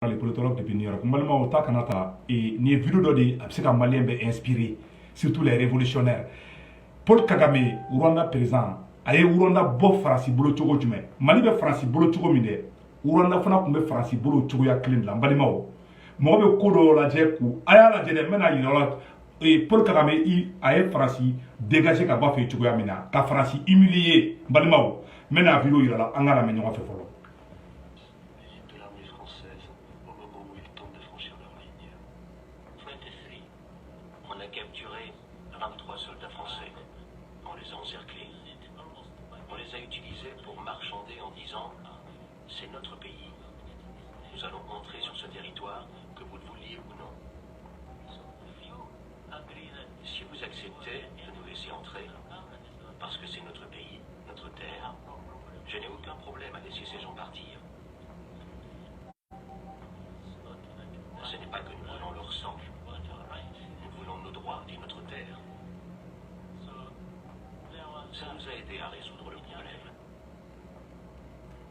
les politologues depuis New York malima o ta kana ta ni vidéo de a se ka malien be inspiré surtout les révolutionnaires Paul Kagame Rwanda président aye Rwanda bo farasi bolo cogo jume Mali be farasi bolo cogo min de Rwanda fana kun be farasi bolo cogo ya clean la balima o mo be ko do la je ku aya la je de mena yira Paul Kagame aye farasi dégager ka ba fe cogo ya mina ka farasi humilier balima o mena vidéo yira la angala me nyonga fe folo capturé 23 soldats français. On les a encerclés. On les a utilisés pour marchander en disant « c'est notre pays. Nous allons entrer sur ce territoire, que vous le vouliez ou non. Si vous acceptez de nous laisser entrer, parce que c'est notre pays, notre terre, je n'ai aucun problème à laisser ces gens partir. Ce n'est pas que nous voulons leur sang. Nous voulons nos droits et notre terre. Ça nous a aidé à résoudre le problème.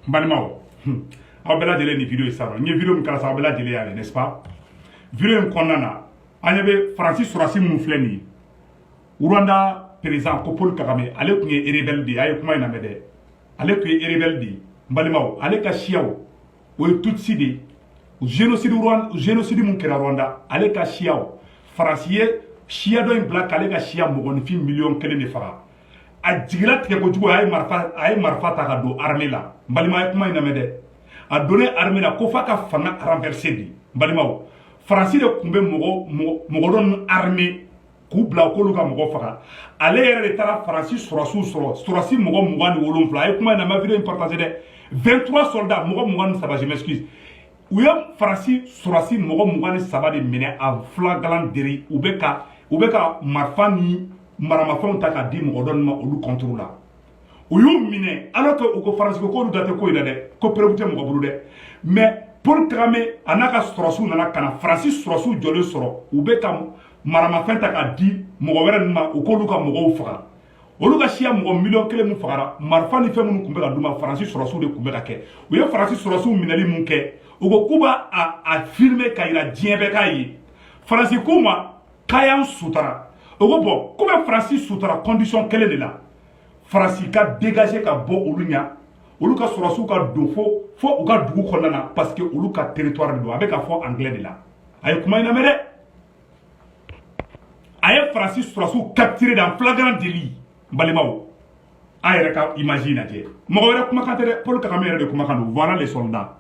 Balmao, abela jele ni vidéo ça. Ni vidéo mi kala sa abela jele yale, n'est-ce pas? Vidéo konnana. Anyebe Francis Sorasi mun fleni. Rwanda président ko Paul Kagame ale kun ye rebelle de ay kuma ina mede. Ale kun ye rebelle de. Balmao, ale ka shiawo. O tutsi de. Génocide Rwanda, génocide mun kera Rwanda, ale ka shiawo. Farasiye Shia do in black ale ka Shia mogonifin million kelen de fara a jigila tigɛ kojugu a ye marifa ta ka don armée la balima ye kuma ina mɛ dɛ a donné armée la ko fa ka fanga renversé di balimaw Faransi de kun bɛ mɔgɔ dɔ armée k'u bila k'olu ka mɔgɔ faga ale yɛrɛ de taara Faransi sɔrɔsiw sɔrɔ sɔrɔsi mɔgɔ 27 a ye kuma ina mɛ vidéo in partagé dɛ 23 soldats mɔgɔ 23 je m'excuse u ye Faransi sɔrɔsi mɔgɔ 23 de minɛ a flagrant délit u bɛ ka marifa ni maramafɛnw ta ka di mɔgɔ dɔ ma olu contrôle la u y'u minɛ alors que u ko Faransi ko k'olu da tɛ ko in na dɛ ko preuve tɛ mɔgɔ bolo dɛ mais Paul Kagame a n'a ka sɔrɔsiw nana ka na Faransi sɔrɔsiw jɔlen sɔrɔ u bɛ ka maramafɛn ta ka di mɔgɔ wɛrɛ ma u k'olu ka mɔgɔw faga olu ka siya mɔgɔ million kelen mun fagara marifa ni fɛn minnu kun bɛ ka d'u ma Faransi sɔrɔsiw de kun bɛ ka kɛ u ye Faransi sɔrɔsiw minɛli mun kɛ u ko k'u b'a a filmer ka yira diɲɛ bɛɛ k'a ye Faransi k'u ma k'a y'an sutara o ko bɔn ko bɛ Faransi sutara condition kelen de la Faransi ka dégager ka bɔ olu ɲa olu ka sɔrɔsiw ka don fo u ka dugu kɔnɔna na parce que olu ka territoire de don a bɛ ka fɔ anglais de la a ye kuma in lamɛn dɛ a ye Faransi sɔrɔsiw capturer dans flagrant délit balimaw a yɛrɛ ka image lajɛ mɔgɔ wɛrɛ kumakan tɛ dɛ Paul Kagame yɛrɛ de kumakan don voilà les soldats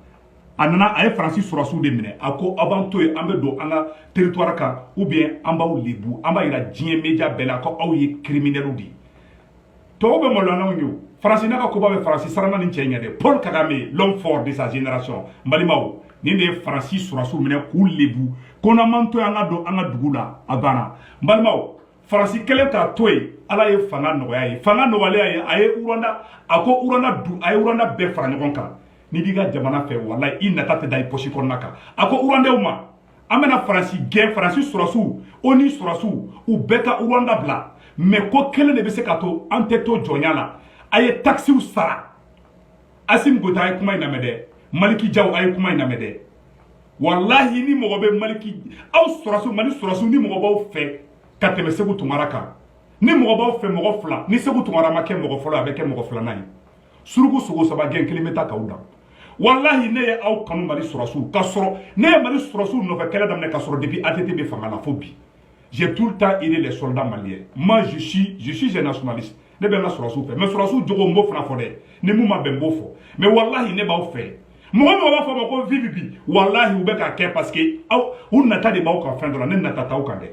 a nana a ye Faransi sɔrɔsiw de minɛ a ko aw b'an to yen an bɛ don an ka territoire kan ou bien an b'aw lebu an b'a yira diɲɛ média bɛɛ la ko aw ye criminels de ye tɔw bɛ maloya n'anw ye o Faransi n'a ka koba bɛ Faransi sarana ni cɛ ɲɛ dɛ Paul Kagame l'homme fort de sa génération n balimaw nin de ye Faransi sɔrɔsiw minɛ k'u lebu ko n'an m'an to yen an ka don an ka dugu la a banna n balimaw Faransi kɛlen k'a to yen Ala ye fanga nɔgɔya ye fanga nɔgɔyalen a ye Rwanda a ko Rwanda bɛɛ fara ɲɔgɔn kan ni b'i ka jamana fɛ wallahi i nata tɛ da i poche kɔnɔna kan a ko Rwandais ma an bɛna Faransi gɛn Faransi sɔrɔsiw ONU sɔrɔsiw u bɛɛ ka Rwanda bila mais ko kelen de bɛ se ka to an tɛ to jɔnya la a ye taxiw sara Assimi Goïta a ye kuma in lamɛn dɛ Maliki Diaw a ye kuma in lamɛn dɛ wallahi ni mɔgɔ bɛ Maliki aw sɔrɔsiw Mali sɔrɔsiw ni mɔgɔ b'aw fɛ ka tɛmɛ Segu Tunkara kan ni mɔgɔ b'aw fɛ mɔgɔ fila ni Segu Tunkara ma kɛ mɔgɔ fɔlɔ a bɛ kɛ mɔgɔ filanan ye suruku sogo saba gɛn kelen bɛ taa k'aw dan wallahi ne ye aw kanu Mali sɔrɔsiw ka sɔrɔ ne ye Mali sɔrɔsiw nɔfɛ kɛlɛ daminɛ ka sɔrɔ depuis ATT bɛ fanga la fo bi j'ai tout le temps aidé les soldats maliens moi je suis un nationaliste ne bɛ n ka sɔrɔsiw fɛ mais sɔrɔsiw jogo n b'o fana fɔ dɛ ni mun ma bɛn n b'o fɔ mais wallahi ne b'aw fɛ mɔgɔ b'a fɔ ma ko VVP wallahi u bɛ k'a kɛ parce que aw u nata de b'aw kan fɛn dɔ la ne nata t'aw kan dɛ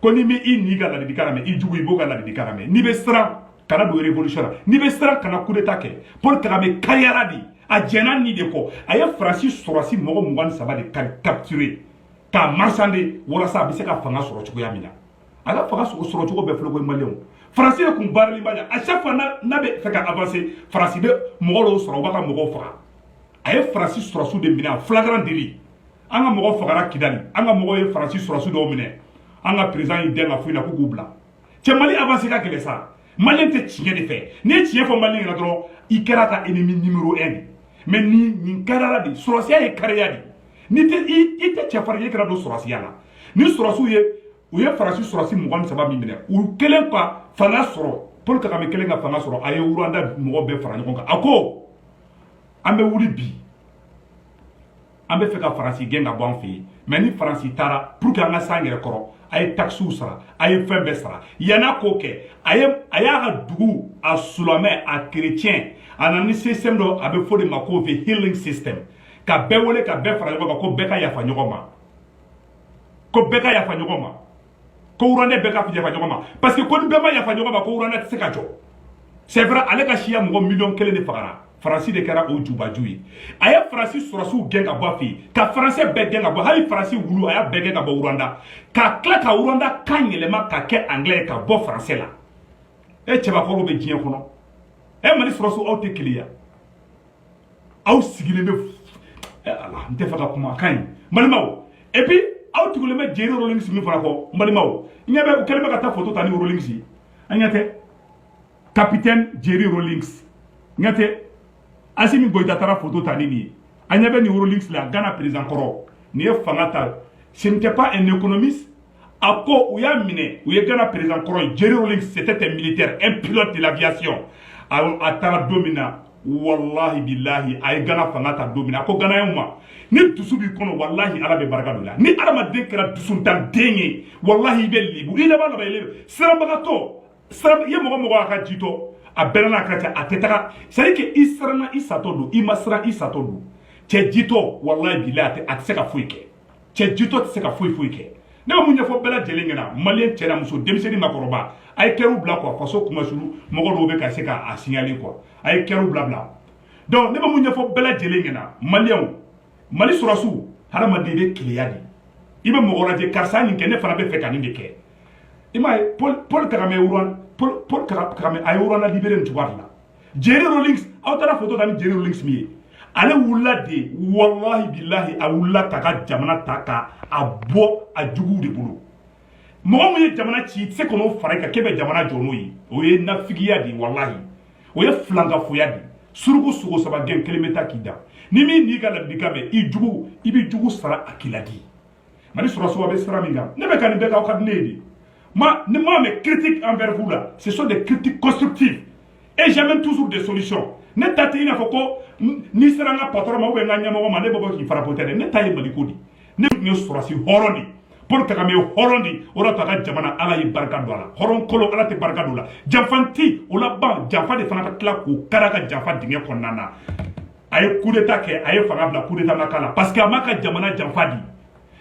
ko ni bɛ i ni ka ladilikan lamɛn i jugu i b'o ka ladilikan lamɛn n'i bɛ siran kana don révolution la n'i bɛ siran kana coup d'état kɛ Paul Kagame kariyara de a jɛnna ni de kɔ a ye Faransi sɔrɔsi mɔgɔ 23 de capturer k'a marchander walasa a bɛ se ka fanga sɔrɔ cogoya min na a ka fanga sɔrɔ cogo bɛɛ filɛ ko maliyɛnw Faransi de kun baaralen b'a la à chaque fois n'a bɛ fɛ ka avancer Faransi bɛ mɔgɔ dɔw sɔrɔ u b'a ka mɔgɔw faga a ye Faransi sɔrɔsiw de minɛ en flagrant délit an ka mɔgɔ fagara Kidali an ka mɔgɔw ye Faransi sɔrɔsiw dɔw minɛ an ka président y'i dɛn ka f'u ɲɛna k'u k'u bila cɛ Mali avancer ka gɛlɛn sa Malien tɛ tiɲɛ de fɛ n'i ye tiɲɛ fɔ Malien ɲɛna dɔrɔn i kɛra ka ennemi numéro 1 mais nin kɛra de sɔrɔsiya ye kariya de ni te i te chefari kra do sorasi yala ni sorasu ye u ye farasi sorasi mugan saba min minɛ u kelen ka fanga sɔrɔ Paul Kagame kelen ka fanga sɔrɔ a ye Rwanda mɔgɔ bɛɛ fara ɲɔgɔn kan a ko an bɛ wuli bi an bɛ fɛ ka Faransi gɛn ka bɔ an fɛ yen mais ni Faransi taara pour que an ka s'an yɛrɛ kɔrɔ a ye taxes sara a ye fɛn bɛɛ sara yan'a k'o kɛ a y'a ka dugu a silamɛ a chrétien a nana ni système dɔ a bɛ fɔ de ma ko the healing system ka bɛɛ wele ka bɛɛ fara ɲɔgɔn kan ko bɛɛ ka yafa ɲɔgɔn ma ko bɛɛ ka yafa ɲɔgɔn ma ko Rwanda bɛɛ ka yafa ɲɔgɔn ma parce que ko ni bɛɛ ma yafa ɲɔgɔn ma ko Rwanda tɛ se ka jɔ c'est vrai ale ka siya mɔgɔ miliyɔn 1 de fagara Faransi de kɛra o jubaju ye a ye Faransi sɔrɔsiw gɛn ka bɔ a fɛ yen ka Faransɛ bɛɛ gɛn ka bɔ hali Faransi wulu a y'a bɛɛ gɛn ka bɔ Rwanda ka tila ka Rwanda kan yɛlɛma ka kɛ anglais ka bɔ Faransɛ la cɛbakɔrɔw bɛ diɲɛ kɔnɔ Mali sɔrɔsiw aw tɛ kelen ya aw sigilen bɛ ala n tɛ fɛ ka kuma kan ye Malimaw et puis aw tugulen bɛ Jerry Rawlings min fana kɔ Malimaw n ɲɛ bɛ u kɛlen bɛ ka taa photo ta ni Rawlings ye an ɲɛ tɛ capitaine Jerry Rawlings n ɲɛ tɛ Assimi Goïta taara photo ta ni nin ye an ɲɛ bɛ ni Rawlings la Ghana président kɔrɔ nin ye fanga ta ce n'était pas un économiste a ko u y'a minɛ u ye Ghana président kɔrɔ Jerry Rawlings c'était un militaire un pilote de l'aviation a taara don min na wallahi billahi a ye Ghana fanga ta don min na a ko Ghanayɛnw ma ni dusu b'i kɔnɔ wallahi ala bɛ barika don la ni adamaden kɛra dusuntan den ye wallahi i bɛ libu i laban laban i le sirabagatɔ i ye mɔgɔ mɔgɔ a ka jitɔ a bɛɛ n'a kɛra a tɛ taga c'est à dire que i siranna i satɔ don i ma siran i satɔ don cɛ jitɔ wallahi billahi a tɛ se ka foyi kɛ cɛ jitɔ tɛ se ka foyi kɛ ne bɛ mun ɲɛfɔ bɛɛ lajɛlen ɲɛna maliyɛn cɛ n'a muso denmisɛnnin makɔrɔba a ye kɛrɛw bila quoi faso kumasulu mɔgɔ dɔw bɛ ka se k'a signaler quoi a ye kɛrɛw bila donc ne bɛ mun ɲɛfɔ bɛɛ lajɛlen ɲɛna maliyɛnw Mali sɔrɔsiw hadamaden bɛ keleya de i bɛ mɔgɔ lajɛ karisa nin kɛ ne fana bɛ fɛ ka nin de kɛ i m'a ye Paul Kagame a ye Rwanda libéré nin cogoya de la Jerry Rawlings aw taara photo ta ni Jerry Rawlings min ye ale wulila de wallahi billahi a wulila k'a ka jamana ta ka a bɔ a juguw de bolo mɔgɔ min ye jamana ci i tɛ se ka n'o fara i kan k'e bɛ jamana jɔ n'o ye o ye nafigiya de wallahi o ye filankafoya de suruku sogo saba gɛn kelen bɛ taa k'i da ni min n'i ka ladilikan mɛn i bɛ jugu sara a k'i ladi Mali sɔrɔsiw a bɛ sira min kan ne bɛ ka nin bɛɛ k'aw ka di ne ye de moi mes critiques envers vous là ce sont des critiques constructives et j'amène toujours des solutions ne ta tɛ i n'a fɔ ko n'i sera n ka patron ma ou bien n ka ɲɛmɔgɔ ma ne bɛ bɔ k'i fara potɛ dɛ ne ta ye Maliko de ne tun ye sɔrɔsi hɔrɔn de Paul Kagame ye hɔrɔn de o de to a ka jamana ala ye barika don a la hɔrɔn kolo ala tɛ barika don o la janfanti o la ban janfa de fana ka tila k'o kari a ka janfa dingɛ kɔnɔna na a ye coup d'état kɛ a ye fanga bila coup d'état ma k'a la parce que a m'a ka jamana janfa di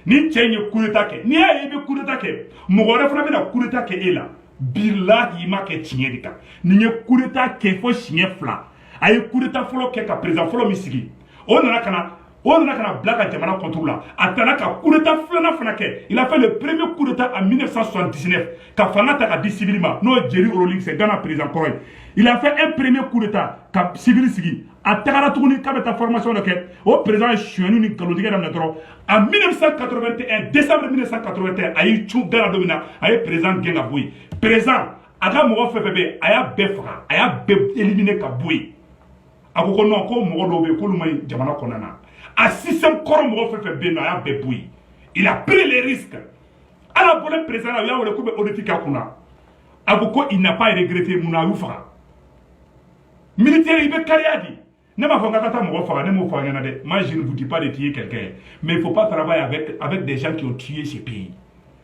ni cɛ in ye coup d'état kɛ n'i y'a ye i bɛ coup d'état kɛ mɔgɔ wɛrɛ fana bɛna coup d'état kɛ e la bilahi i ma kɛ tiɲɛ de kan nin ye coup d'état kɛ fo siɲɛ 2 a ye coup d'état fɔlɔ kɛ ka président fɔlɔ min sigi o nana ka na bila ka jamana contre la a tana ka coup d'état filanan fana kɛ il a fait le premier coup d'état en 1979 ka fanga ta ka di civil ma n'o ye Jerry Rawlings c'est Ghana président kɔrɔ ye il a fait un premier coup d'état ka civil sigi a tagara tuguni k'a bɛ taa formation dɔ kɛ o président ye sonyɛni ni nkalontigɛ daminɛ dɔrɔn en 1981 décembre 1981 a y'i cun Ghana don min na a ye président gɛn ka bɔ yen président a ka mɔgɔ fɛn fɛn bɛ yen a y'a bɛɛ faga a y'a bɛɛ éliminer ka bɔ yen a ko non ko mɔgɔ dɔw bɛ yen k'olu ma ɲi jamana kɔnɔna na a système kɔrɔ mɔgɔ fɛn fɛn bɛ yen nɔ a y'a bɛɛ bɔ yen il a pris les risques ala bɔlen président la u y'a wele k'u bɛ audit k'a kunna a ko il n'a pas regretté mun na a y'u faga militaire i bɛ kariya di ne m'a fɔ n ka taa mɔgɔ faga ne m'o fɔ an ɲɛna dɛ moi je ne vous dis pas de tuer quelqu'un mais il faut pas travailler avec des gens qui ont tué ce pays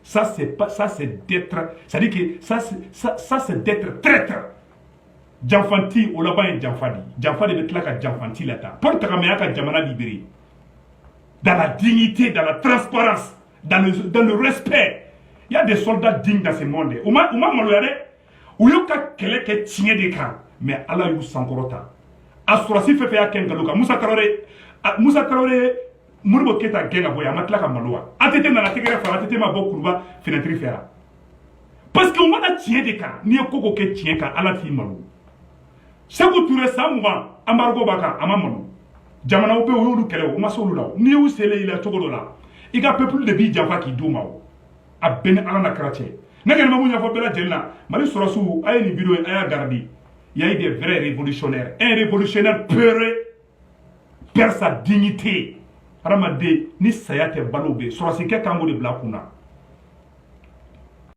ça c'est pas ça c'est d'être ça dit que ça c'est d'être traître janfanti o laban ye janfa de bɛ tila ka janfanti la ta Paul Kagame y'a ka jamana libéré dans la dignité dans la transparence dans le respect il y a des soldats dignes dans ce monde u ma maloya dɛ u y'u ka kɛlɛ kɛ tiɲɛ de kan mais ala y'u sankɔrɔta a sɔrɔsi fɛn fɛn y'a kɛ nkalon kan Musa Traoré Modibo Keita gɛn ka bɔ yen a ma tila ka malo wa ATT nana tɛgɛrɛ fara ATT ma bɔ kuruba fenêtre fɛ parce que u mana tiɲɛ de kan n'i ye ko ko kɛ tiɲɛ kan ala t'i malo Sékou Touré san 20 embargo b'a kan a ma malo jamanaw bɛ yen u y'olu kɛlɛ u ma se olu la n'i y'u sele i la cogo dɔ la i ka peuple de b'i janfa k'i d'u ma a bɛɛ ni ala na kɛra cɛ ne kɔni bɛ mun ɲɛfɔ bɛɛ lajɛlen na Mali sɔrɔsiw a ye nin vidéo a y'a garder il y a eu des vrais révolutionnaires un révolutionnaire peureux perd sa dignité hadamaden ni saya tɛ balo bɛ sɔrɔsikɛ kan k'o de bila kunna